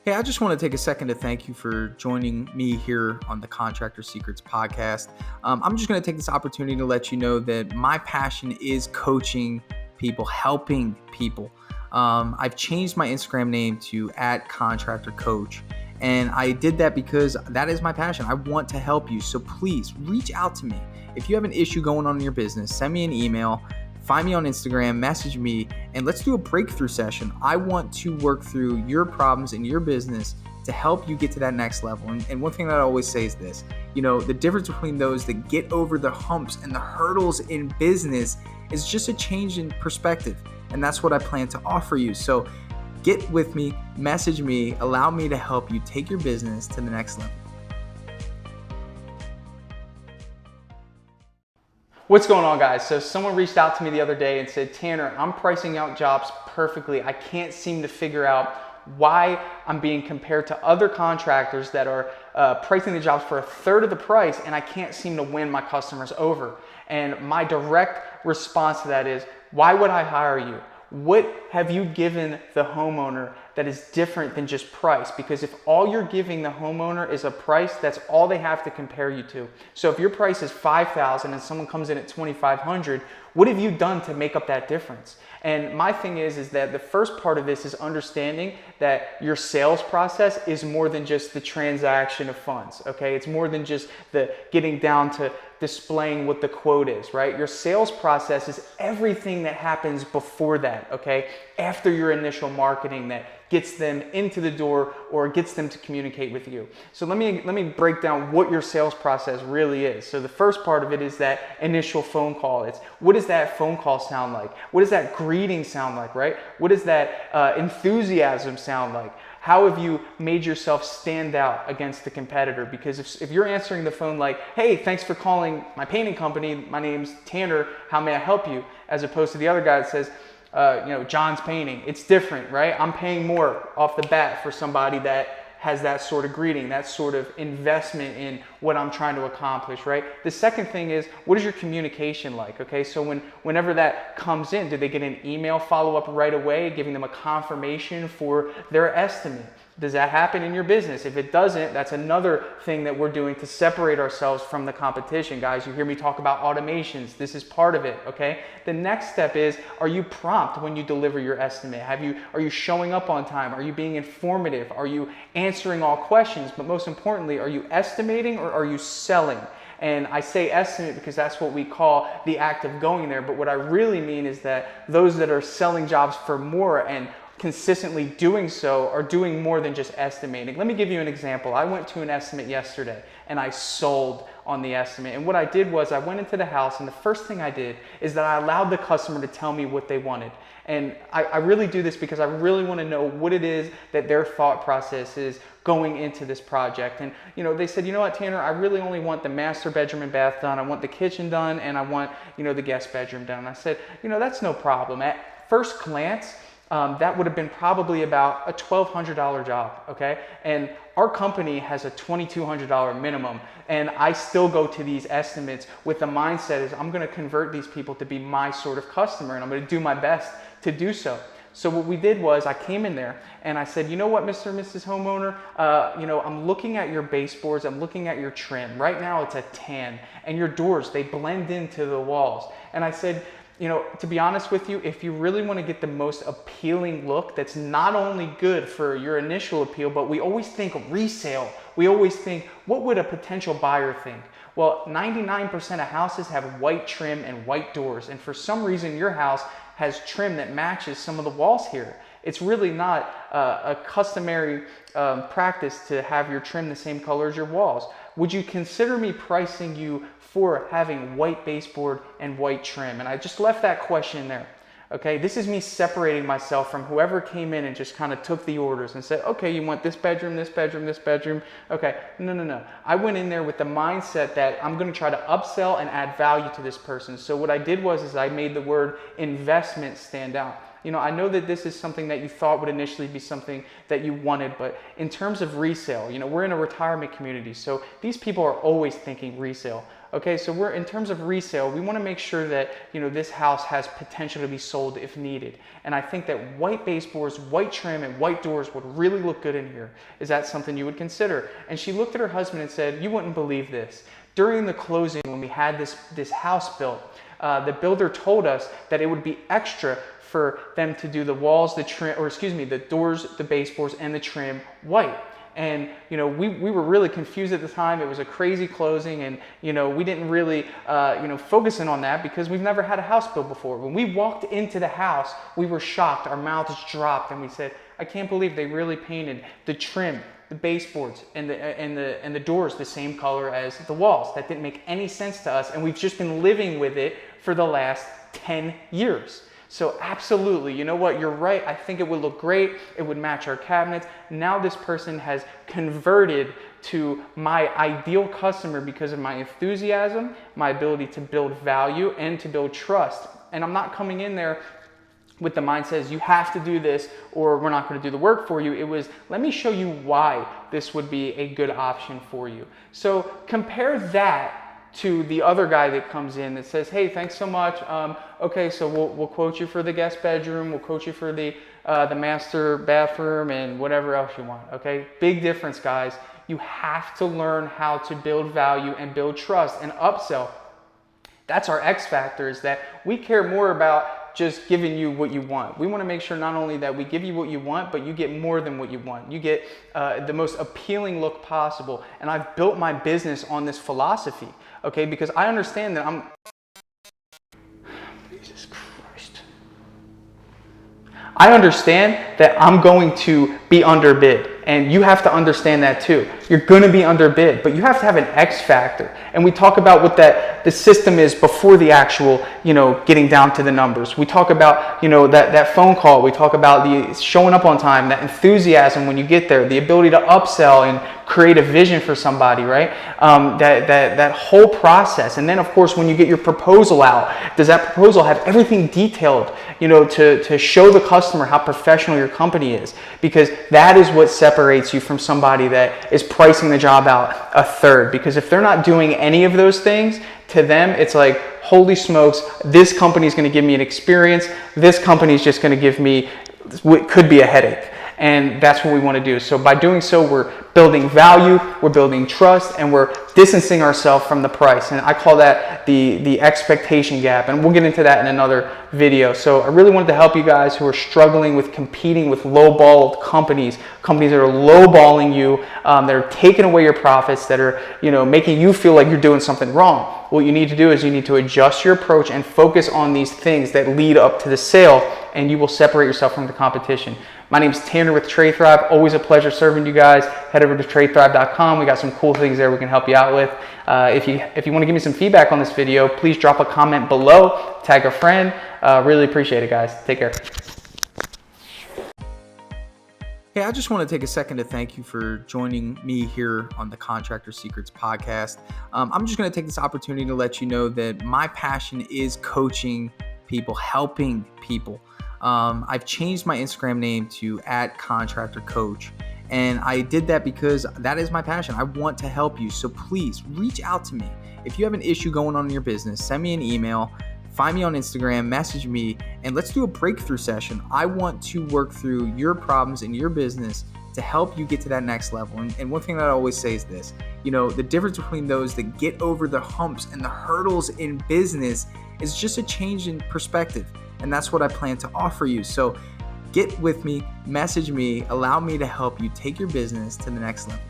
Hey, I just want to take a second to thank you for joining me here on the Contractor Secrets podcast. I'm just going to take this opportunity to let you know that my passion is coaching people, helping people. I've changed my Instagram name to @contractorcoach, and I did that because that is my passion. I want to help you. So please reach out to me. If you have an issue going on in your business, send me an email. Find me on Instagram, message me, and let's do a breakthrough session. I want to work through your problems in your business to help you get to that next level. And one thing that I always say is this, the difference between those that get over the humps and the hurdles in business is just a change in perspective. And that's what I plan to offer you. So get with me, message me, allow me to help you take your business to the next level. What's going on, guys? So someone reached out to me the other day and said, Tanner, I'm pricing out jobs perfectly. I can't seem to figure out why I'm being compared to other contractors that are pricing the jobs for a third of the price, and I can't seem to win my customers over. And my direct response to that is, why would I hire you? What have you given the homeowner that is different than just price? Because if all you're giving the homeowner is a price, that's all they have to compare you to. So if your price is $5,000 and someone comes in at $2,500, what have you done to make up that difference? And my thing is that the first part of this is understanding that your sales process is more than just the transaction of funds, okay? It's more than just the getting down to displaying what the quote is, right? Your sales process is everything that happens before that, okay? After your initial marketing that gets them into the door or gets them to communicate with you. So let me break down what your sales process really is. So the first part of it is that initial phone call. It's what does that phone call sound like? What does that greeting sound like, right? What does that enthusiasm sound like? How have you made yourself stand out against the competitor? Because if you're answering the phone like, hey, thanks for calling my painting company, my name's Tanner, how may I help you? As opposed to the other guy that says, John's Painting. It's different, right? I'm paying more off the bat for somebody that has that sort of greeting, that sort of investment in what I'm trying to accomplish, right? The second thing is, what is your communication like, okay? So whenever that comes in, do they get an email follow-up right away, giving them a confirmation for their estimate? Does that happen in your business? If it doesn't, that's another thing that we're doing to separate ourselves from the competition. Guys, you hear me talk about automations. This is part of it, okay? The next step is, are you prompt when you deliver your estimate? Are you showing up on time? Are you being informative? Are you answering all questions? But most importantly, are you estimating or are you selling? And I say estimate because that's what we call the act of going there. But what I really mean is that those that are selling jobs for more and consistently doing so are doing more than just estimating. Let me give you an example. I went to an estimate yesterday and I sold on the estimate. And what I did was I went into the house, and the first thing I did is that I allowed the customer to tell me what they wanted. And I really do this because I really want to know what it is that their thought process is going into this project. And they said, you know what, Tanner, I really only want the master bedroom and bath done. I want the kitchen done, and I want the guest bedroom done. And I said, that's no problem. At first glance, that would have been probably about a $1,200 job, okay? And our company has a $2,200 minimum, and I still go to these estimates with the mindset is I'm gonna convert these people to be my sort of customer, and I'm gonna do my best to do so. So what we did was I came in there and I said, you know what, Mr. and Mrs. Homeowner, I'm looking at your baseboards, I'm looking at your trim. Right now it's a tan, and your doors, they blend into the walls. And I said, to be honest with you, if you really want to get the most appealing look that's not only good for your initial appeal, but we always think resale. We always think, what would a potential buyer think? Well, 99% of houses have white trim and white doors. And for some reason, your house has trim that matches some of the walls here. It's really not a customary practice to have your trim the same color as your walls. Would you consider me pricing you for having white baseboard and white trim? And I just left that question there. Okay, this is me separating myself from whoever came in and just kind of took the orders and said, okay, you want this bedroom, this bedroom, this bedroom. Okay, no. I went in there with the mindset that I'm going to try to upsell and add value to this person. So what I did was I made the word investment stand out. I know that this is something that you thought would initially be something that you wanted, but in terms of resale, we're in a retirement community, so these people are always thinking resale. Okay, so we're in terms of resale, we want to make sure that this house has potential to be sold if needed. And I think that white baseboards, white trim, and white doors would really look good in here. Is that something you would consider? And she looked at her husband and said, "You wouldn't believe this. During the closing, when we had this house built, the builder told us that it would be extra for them to do the walls, the doors, the baseboards, and the trim white." And we were really confused at the time. It was a crazy closing, and we didn't really focus in on that because we've never had a house built before. When we walked into the house, we were shocked. Our mouths dropped, and we said, "I can't believe they really painted the trim, the baseboards, and the doors the same color as the walls. That didn't make any sense to us, and we've just been living with it for the last 10 years. So absolutely, you know what, you're right. I think it would look great. It would match our cabinets. Now this person has converted to my ideal customer because of my enthusiasm, my ability to build value, and to build trust. And I'm not coming in there with the mindset you have to do this or we're not going to do the work for you. It was, let me show you why this would be a good option for you. So compare that to the other guy that comes in that says, "Hey, thanks so much. Okay, so we'll quote you for the guest bedroom. We'll quote you for the master bathroom and whatever else you want." Okay, big difference, guys. You have to learn how to build value and build trust and upsell. That's our X factor, is that we care more about just giving you what you want. We want to make sure not only that we give you what you want, but you get more than what you want. You get the most appealing look possible. And I've built my business on this philosophy, okay? Because I understand that Jesus Christ. I understand that I'm going to be underbid. And you have to understand that too. You're going to be underbid, but you have to have an X factor. And we talk about what the system is before the actual, getting down to the numbers. We talk about, that phone call. We talk about the showing up on time, that enthusiasm when you get there, the ability to upsell and create a vision for somebody, right? That whole process. And then of course, when you get your proposal out, does that proposal have everything detailed, to show the customer how professional your company is? Because that is what separates you from somebody that is pricing the job out a third. Because if they're not doing any of those things, to them it's like, holy smokes, this company is going to give me an experience. This company is just going to give me what could be a headache. And that's what we want to do. So by doing so, we're building value, we're building trust, and we're distancing ourselves from the price. And I call that the expectation gap. And we'll get into that in another video. So I really wanted to help you guys who are struggling with competing with low-balled companies that are low-balling you, that are taking away your profits, that are making you feel like you're doing something wrong. What you need to do is you need to adjust your approach and focus on these things that lead up to the sale, and you will separate yourself from the competition. My name is Tanner with Trade Thrive. Always a pleasure serving you guys. Head over to tradethrive.com. We got some cool things there we can help you out with. If you want to give me some feedback on this video, please drop a comment below. Tag a friend. Really appreciate it, guys. Take care. Hey, I just want to take a second to thank you for joining me here on the Contractor Secrets podcast. I'm just going to take this opportunity to let you know that my passion is coaching people, helping people. I've changed my Instagram name to @contractorcoach, and I did that because that is my passion. I want to help you. So please reach out to me. If you have an issue going on in your business, send me an email, find me on Instagram, message me, and let's do a breakthrough session. I want to work through your problems in your business to help you get to that next level. And one thing that I always say is this, the difference between those that get over the humps and the hurdles in business is just a change in perspective. And that's what I plan to offer you. So get with me, message me, allow me to help you take your business to the next level.